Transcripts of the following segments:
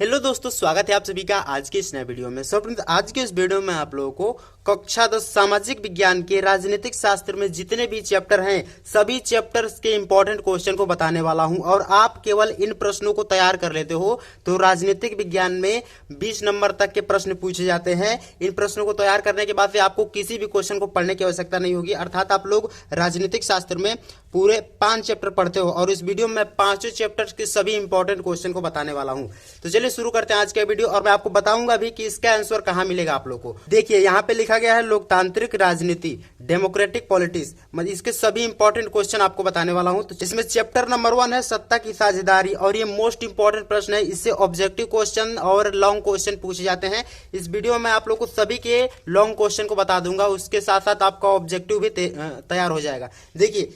Hello दोस्तों, स्वागत है आप सभी का आज के इस नए वीडियो में। फ्रेंड्स, आज के इस वीडियो में आप लोगों को कक्षा 10 सामाजिक विज्ञान के राजनीतिक शास्त्र में जितने भी चैप्टर हैं सभी चैप्टर्स के इंपॉर्टेंट क्वेश्चन को बताने वाला हूं और आप केवल इन प्रश्नों को तैयार कर लेते हो तो राजनीतिक विज्ञान में 20 नंबर तक के प्रश्न पूछे जाते हैं। इन प्रश्नों को तैयार करने के बाद से आपको किसी भी क्वेश्चन को पढ़ने की आवश्यकता नहीं होगी, अर्थात आप लोग राजनीतिक शास्त्र में पूरे 5 चैप्टर पढ़ते हो और इस वीडियो में 5 चैप्टर्स के सभी इंपॉर्टेंट क्वेश्चन को बताने वाला हूं। तो चलिए शुरू करते हैं आज का वीडियो और मैं आपको बताऊंगा भी कि इसका आंसर कहां मिलेगा आप लोगों को। देखिए यहाँ पे लिखा गया है लोकतांत्रिक राजनीति, डेमोक्रेटिक पॉलिटिक्स, मतलब इसके सभी इंपॉर्टेंट क्वेश्चन आपको बताने वाला हूं। तो इसमें चैप्टर नंबर 1 है सत्ता की साझेदारी और ये मोस्ट इंपॉर्टेंट प्रश्न है। इससे ऑब्जेक्टिव क्वेश्चन और लॉन्ग क्वेश्चन पूछे जाते हैं। इस वीडियो में आप लोग को सभी के लॉन्ग क्वेश्चन को बता दूंगा, उसके साथ साथ आपका ऑब्जेक्टिव भी तैयार हो जाएगा। देखिए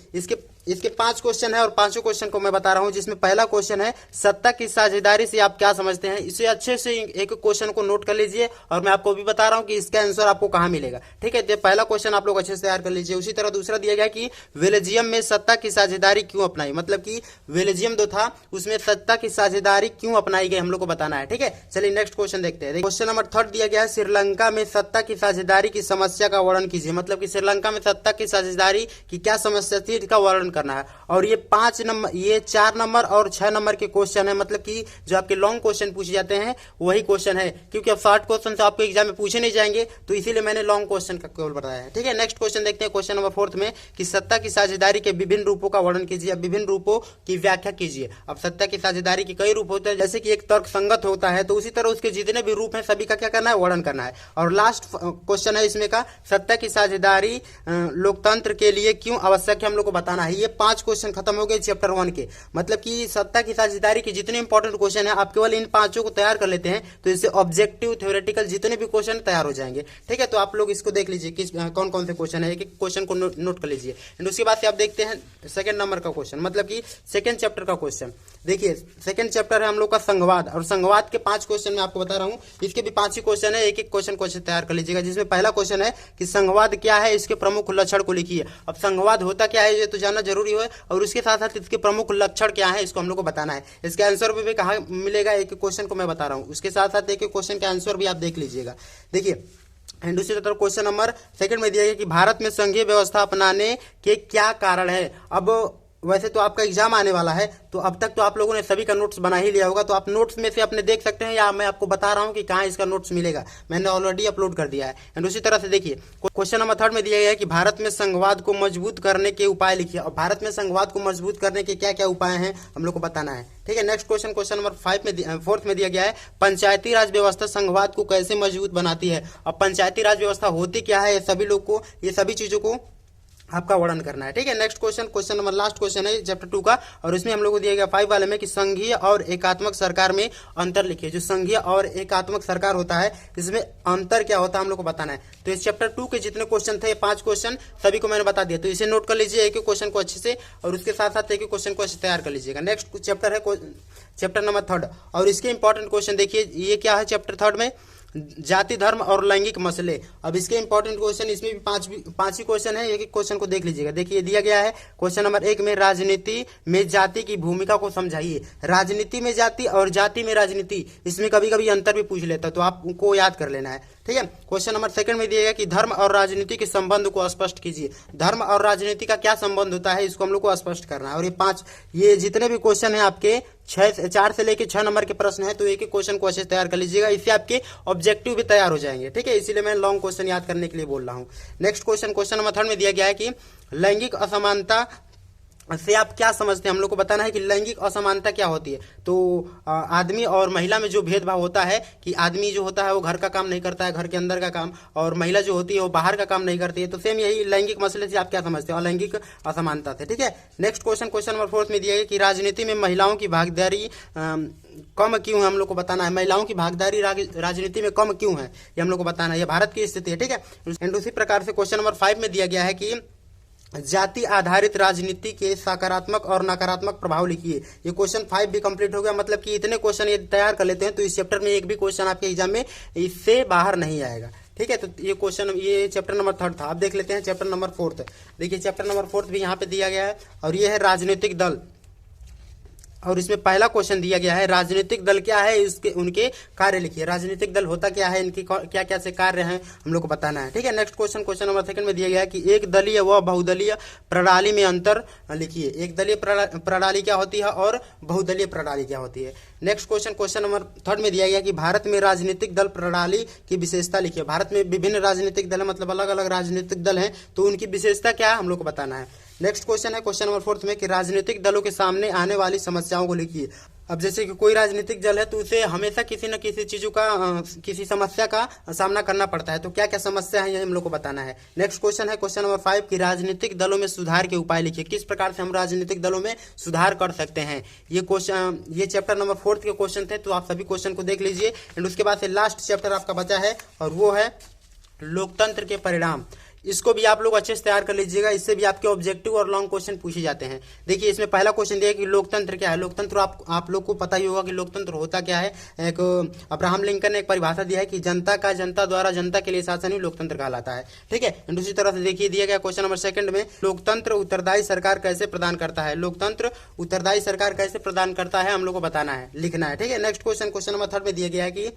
इसके 5 क्वेश्चन है और 5 क्वेश्चन को मैं बता रहा हूं, जिसमें पहला क्वेश्चन है सत्ता की साझेदारी से आप क्या समझते हैं। इसे अच्छे से एक क्वेश्चन को नोट कर लीजिए और मैं आपको भी बता रहा हूं कि इसका आंसर आपको कहां मिलेगा। ठीक है, तो पहला क्वेश्चन आप लोग अच्छे से तैयार कर लीजिए। उसी तरह दूसरा दिया गया कि बेल्जियम में सत्ता की साझेदारी क्यों अपनाई, मतलब कि बेल्जियम जो था उसमें सत्ता की साझेदारी क्यों अपनाई गई, हम लोग को बताना है। ठीक है, चलिए नेक्स्ट क्वेश्चन देखते हैं। क्वेश्चन नंबर 3 दिया गया है श्रीलंका में सत्ता की साझेदारी की समस्या का वर्णन कीजिए, मतलब कि श्रीलंका में सत्ता की साझेदारी की क्या समस्या थी इसका वर्णन करना है। और ये 4 नंबर और 6 नंबर के क्वेश्चन है, मतलब कि जो आपके लॉन्ग क्वेश्चन पूछे जाते हैं वही क्वेश्चन है, क्योंकि अब शॉर्ट क्वेश्चन से आपको एग्जाम में पूछे नहीं जाएंगे तो इसीलिए मैंने लॉन्ग क्वेश्चन का केवल बताया है। ठीक है, नेक्स्ट क्वेश्चन देखते हैं। क्वेश्चन नंबर 4 में कि सत्ता की साझेदारी के विभिन्न रूपों का वर्णन कीजिए, विभिन्न रूपों की व्याख्या कीजिए। अब सत्ता की साझेदारी के कई रूप होते हैं, जैसे कि एक तर्क संगत होता है, तो उसी तरह उसके जितने भी रूप हैं सभी का क्या करना है, वर्णन करना है। और लास्ट क्वेश्चन है इसमें का सत्ता की साझेदारी लोकतंत्र के लिए क्यों आवश्यक है, हम लोग को बताना है। ये 5 क्वेश्चन खत्म हो गए चैप्टर 1 के, मतलब कि सत्ता की साझेदारी के जितने इंपॉर्टेंट क्वेश्चन है आप केवल इन 5 को तैयार कर लेते हैं तो इससे ऑब्जेक्टिव थ्योरेटिकल जितने भी क्वेश्चन तैयार हो जाएंगे। ठीक है, तो आप लोग इसको देख लीजिए कि कौन कौन से क्वेश्चन है, एक एक क्वेश्चन को नोट कर लीजिए। एंड उसके बाद से आप देखते हैं सेकंड नंबर का क्वेश्चन, मतलब कि सेकंड चैप्टर का क्वेश्चन। देखिए सेकंड चैप्टर है हम लोग का संघवाद, और संघवाद के 5 क्वेश्चन मैं आपको बता रहा हूं, इसके भी 5 ही क्वेश्चन है, एक एक क्वेश्चन को तैयार कर लीजिएगा। जिसमें पहला क्वेश्चन है कि संघवाद क्या है, इसके प्रमुख लक्षण को लिखिए। अब संघवाद होता क्या है ये तो जानना जरूरी है और उसके साथ साथ इसके प्रमुख लक्षण क्या है इसको हम लोग को बताना है। इसके आंसर भी कहाँ मिलेगा, एक क्वेश्चन को मैं बता रहा हूँ, उसके साथ साथ एक क्वेश्चन का आंसर भी आप देख लीजिएगा। देखिए एंड दूसरी तरफ क्वेश्चन नंबर 2 में दिया गया कि भारत में संघीय व्यवस्था अपनाने के क्या कारण है। अब वैसे तो आपका एग्जाम आने वाला है तो अब तक तो आप लोगों ने सभी का नोट्स बना ही लिया होगा, तो आप नोट्स में से अपने देख सकते हैं या मैं आपको बता रहा हूं कि कहां इसका नोट्स मिलेगा, मैंने ऑलरेडी अपलोड कर दिया है। एंड उसी तरह से देखिए क्वेश्चन नंबर 3 में दिया गया है कि भारत में संघवाद को मजबूत करने के उपाय लिखिए। और भारत में संघवाद को मजबूत करने के क्या क्या उपाय हैं हम लोग को बताना है। ठीक है, नेक्स्ट क्वेश्चन नंबर 4 में दिया गया है पंचायती राज व्यवस्था संघवाद को कैसे मजबूत बनाती है। अब पंचायती राज व्यवस्था होती क्या है, ये सभी चीजों को आपका वर्णन करना है। ठीक है, next question number last question है चैप्टर 2 का, और इसमें हम लोग को दिया गया 5 वाले में कि संघीय और एकात्मक सरकार में अंतर लिखिए। जो संघीय और एकात्मक सरकार होता है इसमें अंतर क्या होता है हम लोग को बताना है। तो इस चैप्टर 2 के जितने क्वेश्चन थे 5 क्वेश्चन सभी को मैंने बता दिया, तो इसे नोट कर लीजिए एक एक क्वेश्चन को अच्छे से और उसके साथ साथ एक एक क्वेश्चन को अच्छे तैयार कर लीजिएगा। नेक्स्ट चैप्टर है चैप्टर नंबर 3 और इसके इंपॉर्टेंट क्वेश्चन देखिए ये क्या है चैप्टर 3 में, जाति धर्म और लैंगिक मसले। अब इसके इंपॉर्टेंट क्वेश्चन इसमें भी 5 ही क्वेश्चन है, एक एक क्वेश्चन को देख लीजिएगा। देखिए दिया गया है क्वेश्चन नंबर 1 में राजनीति में जाति की भूमिका को समझाइए। राजनीति में जाति और जाति में राजनीति, इसमें कभी कभी अंतर भी पूछ लेता है तो आपको याद कर लेना है। ठीक है, क्वेश्चन नंबर 2 में दिया गया कि धर्म और राजनीति के संबंध को स्पष्ट कीजिए। धर्म और राजनीति का क्या संबंध होता है इसको हम लोग को स्पष्ट करना है। और ये जितने भी क्वेश्चन है आपके 4 से लेकर 6 नंबर के प्रश्न है, तो एक एक क्वेश्चन को अच्छे से तैयार कर लीजिएगा, इससे आपके ऑब्जेक्टिव भी तैयार हो जाएंगे। ठीक है, इसीलिए मैं लॉन्ग क्वेश्चन याद करने के लिए बोल रहा हूँ। नेक्स्ट क्वेश्चन नंबर 3 में दिया गया है कि लैंगिक असमानता से आप क्या समझते हैं, हम लोग को बताना है कि लैंगिक असमानता क्या होती है। तो आदमी और महिला में जो भेदभाव होता है कि आदमी जो होता है वो घर का काम नहीं करता है, घर के अंदर का काम, और महिला जो होती है वो बाहर का काम नहीं करती है। तो सेम यही लैंगिक मसले से आप क्या समझते हैं, लैंगिक असमानता से। ठीक है, नेक्स्ट क्वेश्चन नंबर 4 में दिया गया कि राजनीति में महिलाओं की भागीदारी कम क्यों है, हम लोग को बताना है। महिलाओं की भागीदारी राजनीति में कम क्यों है ये हम लोग को बताना है, ये भारत की स्थिति है। ठीक है, एंड उसी प्रकार से क्वेश्चन नंबर 5 में दिया गया है कि जाति आधारित राजनीति के सकारात्मक और नकारात्मक प्रभाव लिखिए। ये क्वेश्चन 5 भी कंप्लीट हो गया, मतलब कि इतने क्वेश्चन ये तैयार कर लेते हैं तो इस चैप्टर में एक भी क्वेश्चन आपके एग्जाम में इससे बाहर नहीं आएगा। ठीक है, तो ये चैप्टर नंबर 3 था। अब देख लेते हैं चैप्टर नंबर 4। देखिए चैप्टर नंबर 4 भी यहाँ पे दिया गया है और ये है राजनीतिक दल। और इसमें पहला क्वेश्चन दिया गया है राजनीतिक दल क्या है, इसके उनके कार्य लिखिए। राजनीतिक दल होता क्या है, इनके क्या क्या से कार्य हैं, हम लोग को बताना है। ठीक है, next question, question number second में दिया गया है कि एक दलीय व बहुदलीय प्रणाली में अंतर लिखिए। एक दलीय प्रणाली क्या होती है और बहुदलीय प्रणाली क्या होती है। Next question, question number third में दिया गया कि भारत में राजनीतिक दल प्रणाली की विशेषता लिखिए। भारत में विभिन्न राजनीतिक दल है, मतलब अलग अलग राजनीतिक दल हैं, तो उनकी विशेषता क्या है, हम लोग को बताना है। नेक्स्ट क्वेश्चन है क्वेश्चन नंबर फोर्थ में कि राजनीतिक दलों के सामने आने वाली समस्याओं को लिखिए। अब जैसे कि कोई राजनीतिक दल है तो उसे हमेशा किसी न किसी चीजों का किसी समस्या का सामना करना पड़ता है, तो क्या क्या समस्या है ये हम लोग को बताना है। नेक्स्ट क्वेश्चन है क्वेश्चन नंबर 5 कि राजनीतिक दलों में सुधार के उपाय लिखिए। किस प्रकार से हम राजनीतिक दलों में सुधार कर सकते हैं। ये क्वेश्चन, ये चैप्टर नंबर 4 के क्वेश्चन थे, तो आप सभी क्वेश्चन को देख लीजिए। एंड उसके बाद से लास्ट चैप्टर आपका बचा है और वो है लोकतंत्र के परिणाम। इसको भी आप लोग अच्छे से तैयार कर लीजिएगा, इससे भी आपके ऑब्जेक्टिव और लॉन्ग क्वेश्चन पूछे जाते हैं। देखिए इसमें पहला क्वेश्चन दिया है कि लोकतंत्र क्या है। लोकतंत्र आप लोग को पता ही होगा कि लोकतंत्र होता क्या है। एक अब्राहम लिंकन ने एक परिभाषा दिया है कि जनता का जनता द्वारा जनता के लिए शासन ही लोकतंत्र कहलाता है। ठीक है, एंड उसी तरह से देखिए दिया गया क्वेश्चन नंबर सेकंड में लोकतंत्र उत्तरदायी सरकार कैसे प्रदान करता है। लोकतंत्र उत्तरदायी सरकार कैसे प्रदान करता है, हम लोग को बताना है, लिखना है। ठीक है, next question, question number third में दिया गया है कि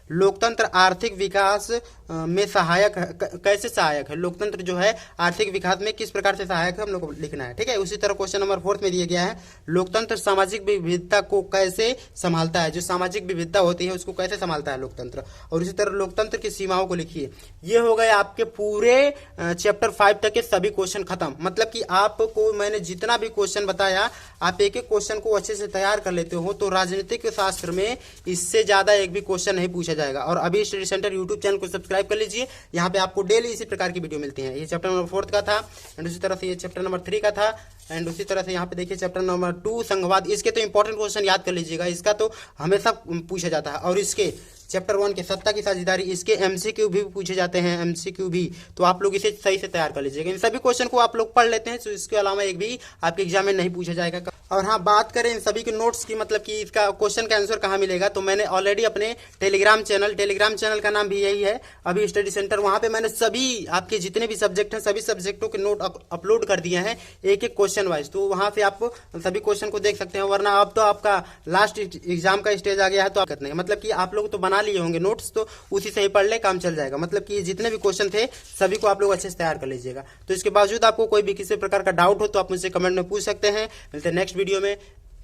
लोकतंत्र आर्थिक विकास में सहायक कैसे सहायक है। लोकतंत्र जो है आर्थिक विकास में किस प्रकार से सहायक है, हम लोग को लिखना है। ठीक है, उसी तरह क्वेश्चन नंबर 4 में दिया गया है लोकतंत्र सामाजिक विविधता को कैसे संभालता है। जो सामाजिक विविधता होती है उसको कैसे संभालता है लोकतंत्र। और इसी तरह लोकतंत्र की सीमाओं को लिखिए। ये हो गए आपके पूरे चैप्टर 5 तक के सभी क्वेश्चन खत्म। मतलब कि आपको मैंने जितना भी क्वेश्चन बताया, आप एक एक क्वेश्चन को अच्छे से तैयार कर लेते हो तो राजनीतिक शास्त्र में इससे ज्यादा एक भी क्वेश्चन नहीं पूछा जाएगा। और अभी स्टडी सेंटर यूट्यूब चैनल को सब्सक्राइब कर लीजिए, यहाँ पे आपको डेली इसी प्रकार की वीडियो मिलती है। ये चैप्टर नंबर 4 का था, एंड उसी तरह से ये चैप्टर नंबर 3 का था, एंड उसी तरह से यहाँ पे देखिए चैप्टर नंबर 2 संघवाद। इसके तो इंपॉर्टेंट क्वेश्चन याद कर लीजिएगा, इसका तो हमेशा पूछा जाता है। और इसके चैप्टर 1 के सत्ता की साझेदारी, इसके एमसीक्यू भी पूछे जाते हैं, एमसीक्यू भी, तो आप लोग इसे सही से तैयार कर लीजिएगा। इन सभी क्वेश्चन को आप लोग पढ़ लेते हैं, तो इसके अलावा एक भी आपके एग्जाम में नहीं पूछा जाएगा। और हाँ, बात करें इन सभी के नोट्स की, मतलब कि इसका क्वेश्चन का आंसर कहाँ मिलेगा, तो मैंने ऑलरेडी अपने टेलीग्राम चैनल का नाम भी यही है अभी स्टडी सेंटर, वहाँ पे मैंने सभी आपके जितने भी सब्जेक्ट हैं सभी सब्जेक्टों के नोट अपलोड कर दिए हैं, एक एक क्वेश्चन वाइज, तो वहाँ पे आप सभी क्वेश्चन को देख सकते हैं। वरना अब तो आपका लास्ट एग्जाम का स्टेज आ गया है, तो आप नहीं, मतलब कि आप लोग तो बना लिए होंगे नोट्स, तो उसी से ही पढ़ ले, काम चल जाएगा। मतलब कि जितने भी क्वेश्चन थे सभी को आप लोग अच्छे से तैयार कर लीजिएगा। तो इसके बावजूद आपको कोई भी किसी प्रकार का डाउट हो तो आप मुझसे कमेंट में पूछ सकते हैं। मिलते हैं नेक्स्ट वीडियो में।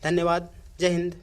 धन्यवाद, जय हिंद।